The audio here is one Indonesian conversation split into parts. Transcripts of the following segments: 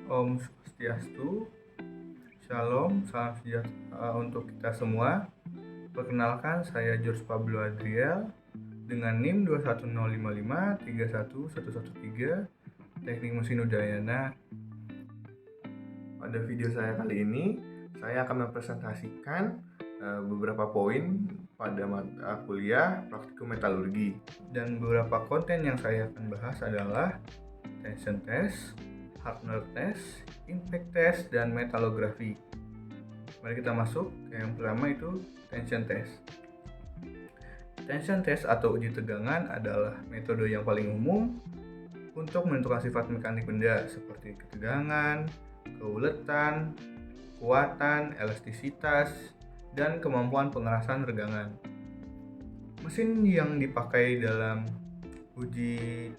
Om Swastiastu, Shalom, salam sejahtera untuk kita semua. Perkenalkan, saya George Pablo Adriel dengan NIM 21055311113 Teknik Mesin Udayana. Pada video saya kali ini, saya akan mempresentasikan beberapa poin pada mata kuliah praktikum metalurgi. Dan beberapa konten yang saya akan bahas adalah tension test, hardness test, impact test, dan metalografi. Mari kita masuk ke yang pertama, itu tension test. Tension test atau uji tegangan adalah metode yang paling umum untuk menentukan sifat mekanik benda seperti ketegangan, keuletan, kekuatan, elastisitas, dan kemampuan pengerasan regangan. Mesin yang dipakai dalam uji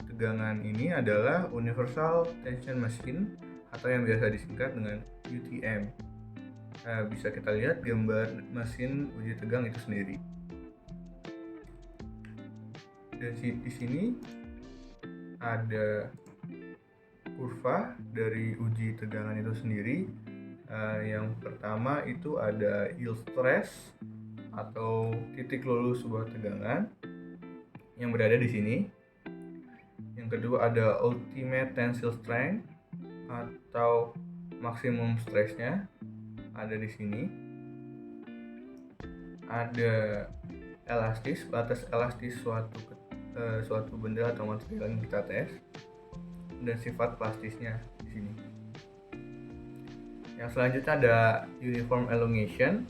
tegangan ini adalah Universal Tension Machine atau yang biasa disingkat dengan UTM. Bisa kita lihat gambar mesin uji tegang itu sendiri. Dan di sini ada kurva dari uji tegangan itu sendiri. Yang pertama itu ada yield stress atau titik lulus sebuah tegangan yang berada di sini. Yang kedua ada ultimate tensile strength atau maksimum stressnya ada di sini. Ada elastis, batas elastis suatu benda atau material yang kita tes, dan sifat plastisnya di sini. Yang selanjutnya ada uniform elongation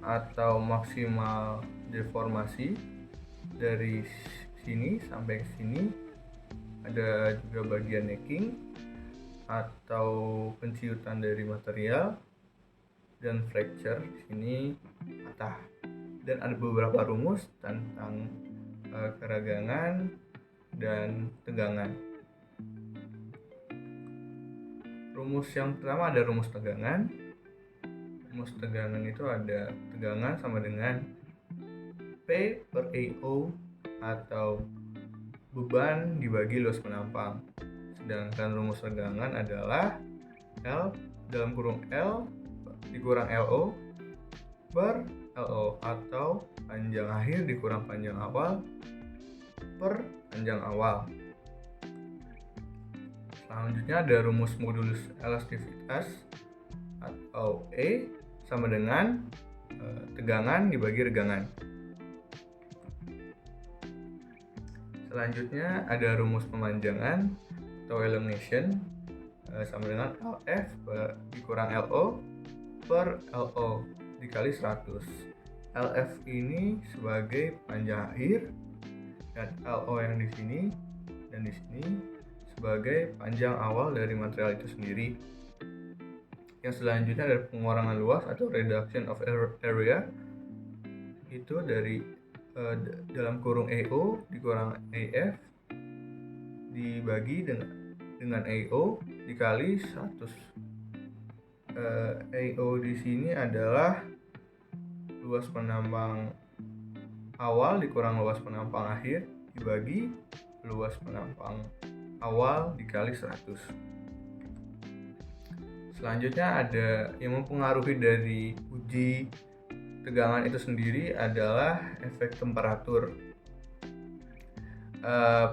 atau maksimal deformasi dari sini sampai ke sini. Ada juga bagian necking atau penciutan dari material, dan fracture di sini patah. Dan ada beberapa rumus tentang keragangan dan tegangan. Rumus yang pertama ada rumus tegangan. Rumus tegangan itu ada tegangan sama dengan P per AO atau beban dibagi luas penampang. Sedangkan rumus tegangan adalah L dalam kurung L dikurang LO per LO atau panjang akhir dikurang panjang awal per panjang awal. Selanjutnya ada rumus modulus elastisitas atau E sama dengan tegangan dibagi regangan. Selanjutnya ada rumus pemanjangan atau elongation sama dengan LF dikurang LO per LO dikali 100. LF ini sebagai panjang akhir dan LO yang di sini dan di sini sebagai panjang awal dari material itu sendiri. Yang selanjutnya ada pengurangan luas atau reduction of area, itu dari dalam kurung AO dikurang AF dibagi dengan AO dikali 100. AO di sini adalah luas penampang awal dikurang luas penampang akhir dibagi luas penampang awal dikali 100. Selanjutnya ada yang mempengaruhi dari uji tegangan itu sendiri adalah efek temperatur.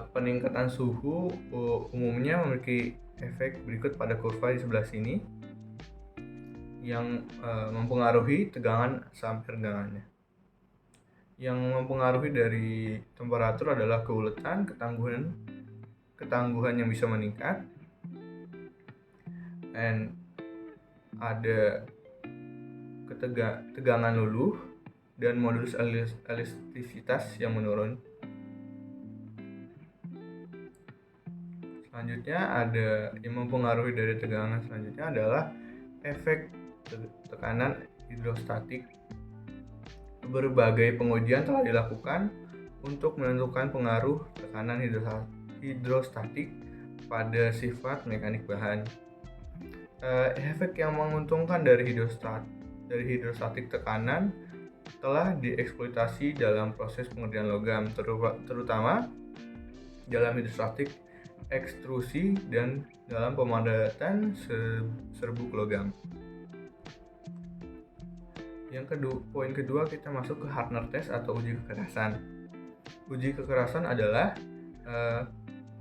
Peningkatan suhu umumnya memiliki efek berikut pada kurva di sebelah sini yang mempengaruhi tegangan sampai regangannya. Yang mempengaruhi dari temperatur adalah keuletan, ketangguhan yang bisa meningkat, dan ada tegangan luluh dan modulus elastisitas yang menurun. Selanjutnya ada yang mempengaruhi dari tegangan selanjutnya adalah efek tekanan hidrostatik. Berbagai pengujian telah dilakukan untuk menentukan pengaruh tekanan hidrostatik pada sifat mekanik bahan. Efek yang menguntungkan dari hidrostatik tekanan telah dieksploitasi dalam proses pengerjaan logam, terutama dalam hidrostatik ekstrusi, dan dalam pemadatan serbuk logam. Poin kedua kita masuk ke hardness test atau uji kekerasan. Uji kekerasan adalah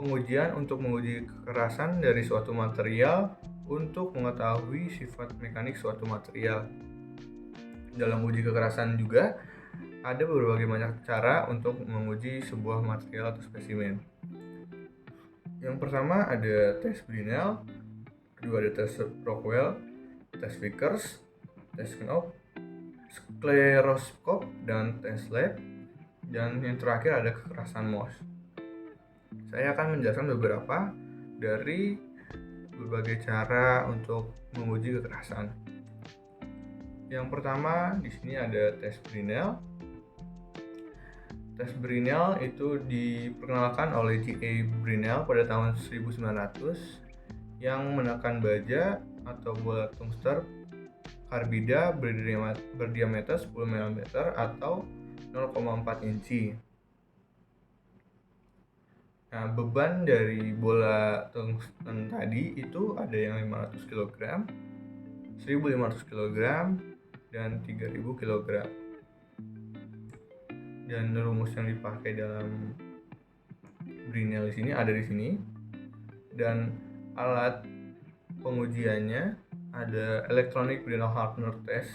pengujian untuk menguji kekerasan dari suatu material untuk mengetahui sifat mekanik suatu material. Dalam uji kekerasan juga ada berbagai banyak cara untuk menguji sebuah material atau spesimen. Yang pertama ada tes Brinell, kedua ada tes Rockwell, tes Vickers, tes Knoop, skleroskop, dan tes lab, dan yang terakhir ada kekerasan Mohs. Saya akan menjelaskan beberapa dari berbagai cara untuk menguji kekerasan. Yang pertama di sini ada tes Brinell. Tes Brinell itu diperkenalkan oleh G.A. Brinell pada tahun 1900 yang menekan baja atau bola tungster karbida berdiameter 10 mm atau 0,4 inci. Nah, beban dari bola tungsten tadi itu ada yang 500 kg, 1500 kg, dan 3000 kg. Dan rumus yang dipakai dalam Brinell di sini ada di sini. Dan alat pengujiannya ada electronic Brinell hardness test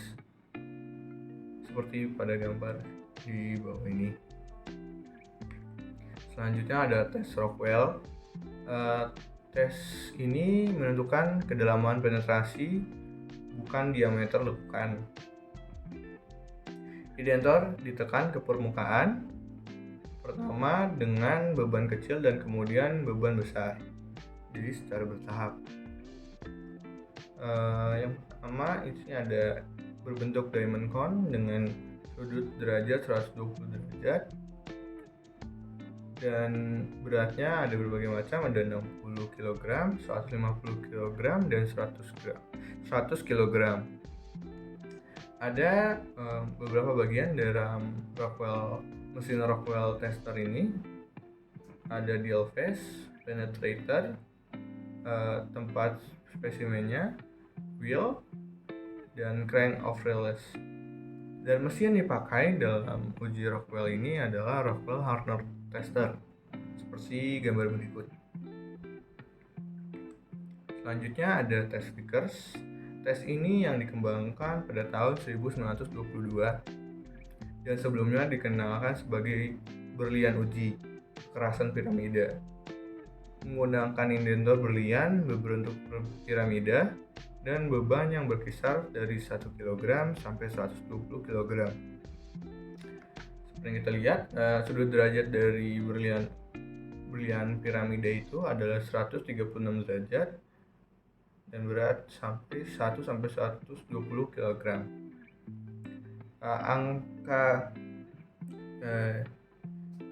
seperti pada gambar di bawah ini. Selanjutnya ada tes Rockwell. Tes ini menentukan kedalaman penetrasi, bukan diameter lekukan. Identor ditekan ke permukaan, pertama dengan beban kecil dan kemudian beban besar, jadi secara bertahap. Yang pertama ini ada berbentuk diamond cone dengan sudut derajat 120 derajat, dan beratnya ada berbagai macam, ada 60 kg, 150 kg, dan 100 kg. Ada beberapa bagian dalam mesin Rockwell tester ini. Ada dial face, penetrator, tempat spesimennya, wheel, dan crank of release. Dan mesin yang dipakai dalam uji Rockwell ini adalah Rockwell hardness tester, seperti gambar berikut. Selanjutnya ada tes Vickers. Tes ini yang dikembangkan pada tahun 1922 dan sebelumnya dikenalkan sebagai berlian uji kekerasan piramida. Menggunakan indentor berlian berbentuk piramida dan beban yang berkisar dari 1 kg sampai 120 kg. Seperti yang kita lihat, sudut derajat dari berlian piramida itu adalah 136 derajat dan berat sampai 1 sampai 120 kg. Angka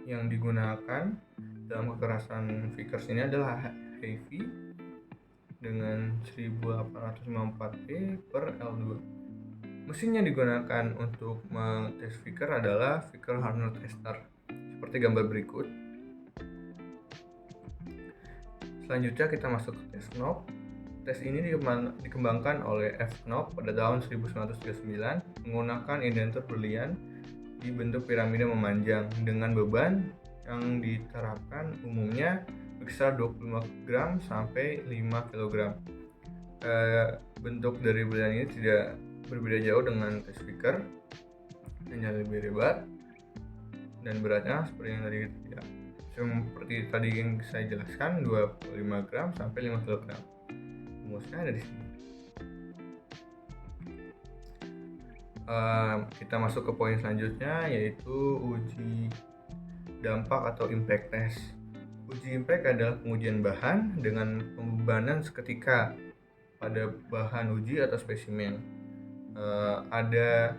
yang digunakan dalam kekerasan Vickers ini adalah heavy dengan 1854 E per L2. Mesin yang digunakan untuk mengetes Vickers adalah Vickers hardness tester, seperti gambar berikut. Selanjutnya kita masuk ke tes Knoop. Tes ini dikembangkan oleh F. Knoop pada tahun 1939 menggunakan indentor berlian di bentuk piramida memanjang dengan beban yang diterapkan umumnya berkisar 25 gram sampai 5 kg. Bentuk dari berlian ini tidak berbeda jauh dengan tes Vickers, hanya lebih lebar dan beratnya seperti yang saya jelaskan 25 gram sampai 5 kg. Rumusnya ada di sini. Kita masuk ke poin selanjutnya, yaitu uji dampak atau impact test. Uji impact adalah pengujian bahan dengan pembebanan seketika pada bahan uji atau spesimen. Ada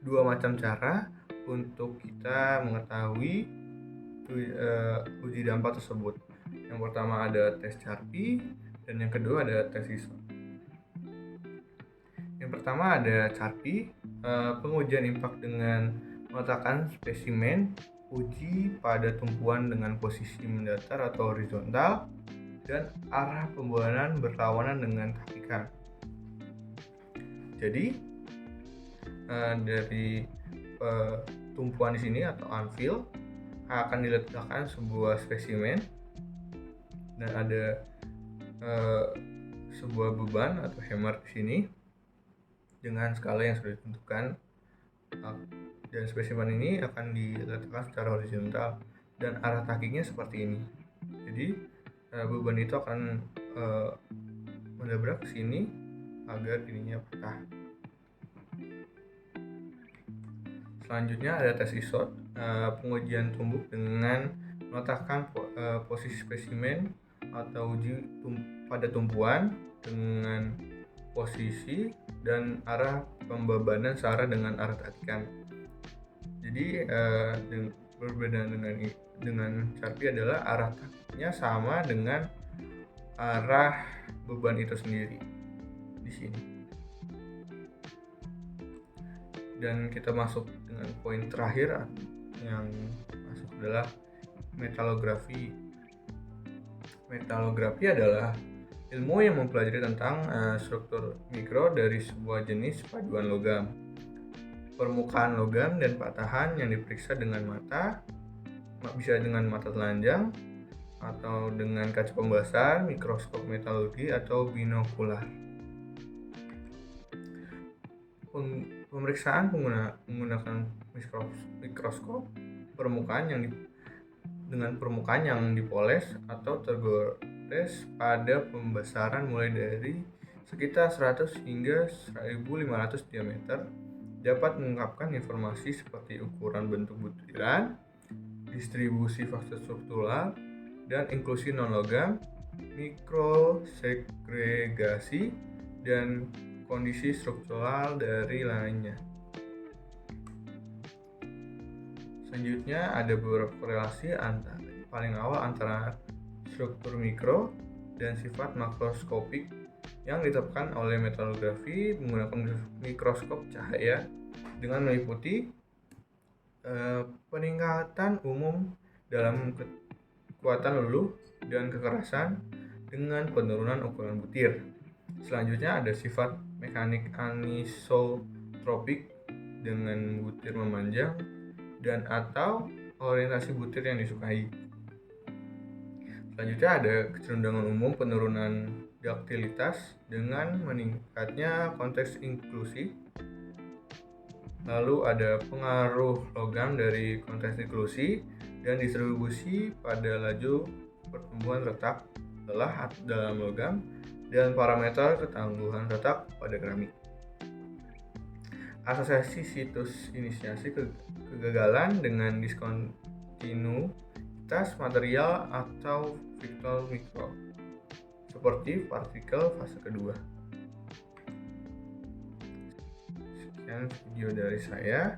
dua macam cara untuk kita mengetahui uji dampak tersebut. Yang pertama ada tes Charpy dan yang kedua ada tes ISO. Yang pertama ada Charpy, pengujian impact dengan meletakkan spesimen uji pada tumpuan dengan posisi mendatar atau horizontal dan arah pembuahan berlawanan dengan takikan. Jadi dari tumpuan di sini atau anvil akan diletakkan sebuah spesimen dan ada sebuah beban atau hammer di sini dengan skala yang sudah ditentukan, dan spesimen ini akan diletakkan secara horizontal dan arah takiknya seperti ini. Jadi beban itu akan mendabrak ke sini agar ininya patah. Selanjutnya ada tes isot, pengujian tumbuk dengan meletakkan posisi spesimen atau uji pada tumpuan dengan posisi dan arah pembebanan searah dengan arah tatikan. Jadi berbeda dengan Sharpie adalah arah takiknya sama dengan arah beban itu sendiri di sini. Dan kita masuk dengan poin terakhir yang masuk adalah metalografi. Metalografi adalah ilmu yang mempelajari tentang struktur mikro dari sebuah jenis paduan logam. Permukaan logam dan patahan yang diperiksa dengan mata, bisa dengan mata telanjang atau dengan kaca pembesar, mikroskop metalurgi atau binokular. Pemeriksaan menggunakan mikroskop permukaan dengan permukaan yang dipoles atau tergores pada pembesaran mulai dari sekitar 100 hingga 1500 diameter, dapat mengungkapkan informasi seperti ukuran bentuk butiran, distribusi faktor struktural, dan inklusi non-logam, mikrosegregasi, dan kondisi struktural dari lainnya. Selanjutnya ada beberapa korelasi paling awal antara struktur mikro dan sifat makroskopik yang ditetapkan oleh metalografi menggunakan mikroskop cahaya dengan meliputi peningkatan umum dalam kekuatan luluh dan kekerasan dengan penurunan ukuran butir. Selanjutnya ada sifat mekanik anisotropik dengan butir memanjang dan atau orientasi butir yang disukai. Selanjutnya ada kecenderungan umum penurunan daktilitas dengan meningkatnya konteks inklusi. Lalu ada pengaruh logam dari konteks inklusi dan distribusi pada laju pertumbuhan retak lelah dalam logam dan parameter ketangguhan retak pada keramik. Asosiasi situs inisiasi kegagalan dengan diskontinuitas material atau friktal mikro seperti partikel fase kedua. Sekian video dari saya.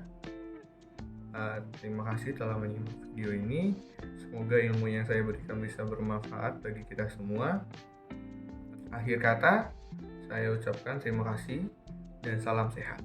Terima kasih telah menyimak video ini. Semoga ilmu yang saya berikan bisa bermanfaat bagi kita semua. Akhir kata, saya ucapkan terima kasih dan salam sehat.